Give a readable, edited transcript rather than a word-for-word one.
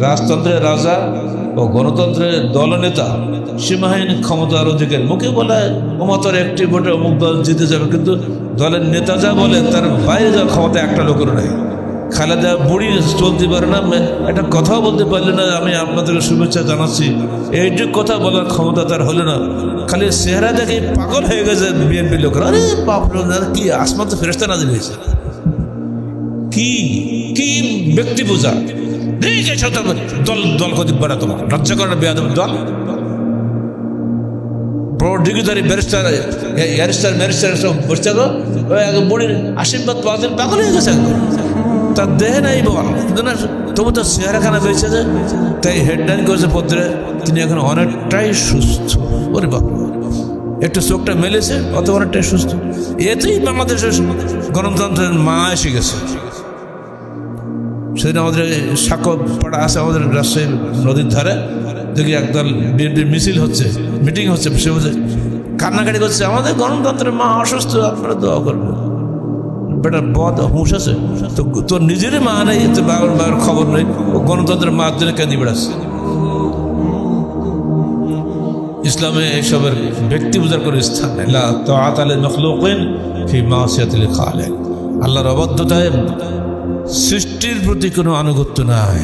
রাজতন্ত্রের রাজা ও গণতন্ত্রের দলনেতা সীমাহীন ক্ষমতার অধিকার। মুখে বলে অমতর একটি ভোটে অমুক দল জিতে যাবে, কিন্তু দলের নেতা যা বলে তার বাইরে যাওয়ার ক্ষমতা একটা লোকের নেই। খালেদা বুড়ি চলতে পারে না, একটা কথাও বলতে পারলে না আমি আপনাদেরকে শুভেচ্ছা জানাচ্ছি, এইটুকু কথা বলার ক্ষমতা তার হলো না। খালি চেহারা দেখে পাগল হয়ে গেছে বিএনপি লোকেরা। আরে বাপরে, কি আসমান তো ফেরেশতা নাজিল হয়েছে, কি কি ব্যক্তি পূজা। দল দল কদি বেড়া, তোমার লজ্জা করে না? বেয়াদব দল, বড় ডিগ্রিধারী ব্যারিস্টার ম্যারিস্টার সব বসছে গো, বুড়ির আশীর্বাদ পাওয়া দিন পাগল হয়ে গেছে। তার দেহে নাই বল, কিন্তু না তবু তার চেহারাখানা পেয়েছে যে, তাই হেডলাইন করেছে পত্রে তিনি এখন অনেকটাই সুস্থ। ওরে বাবা, একটু চোখটা মেলেছে, অত অনেকটাই সুস্থ। এতেই বাংলাদেশের গণতন্ত্রের মা এসে গেছে। সেদিন আমাদের সাক্ষ্য পাড়া আছে, আমাদের রাজশাহী নদীর ধারে, দেখি একদল বিএনপির মিছিল হচ্ছে, মিটিং হচ্ছে, সে বলছে কান্নাকাটি করছে, আমাদের গণতন্ত্রের মা অসুস্থ, আপনারা দোয়া করবেন। বেটার বদ হুঁশ আছে তো, তোর নিজেরই মা নেই, তোর বাবার বাবার খবর নেই, ও গণতন্ত্রের মার জন্য কেন বেড়াচ্ছে। ইসলামে এইসবের ব্যক্তি পূজার করে স্থান নেই। আল্লাহর অবাধ্যতায় সৃষ্টির প্রতি কোনো আনুগত্য নাই।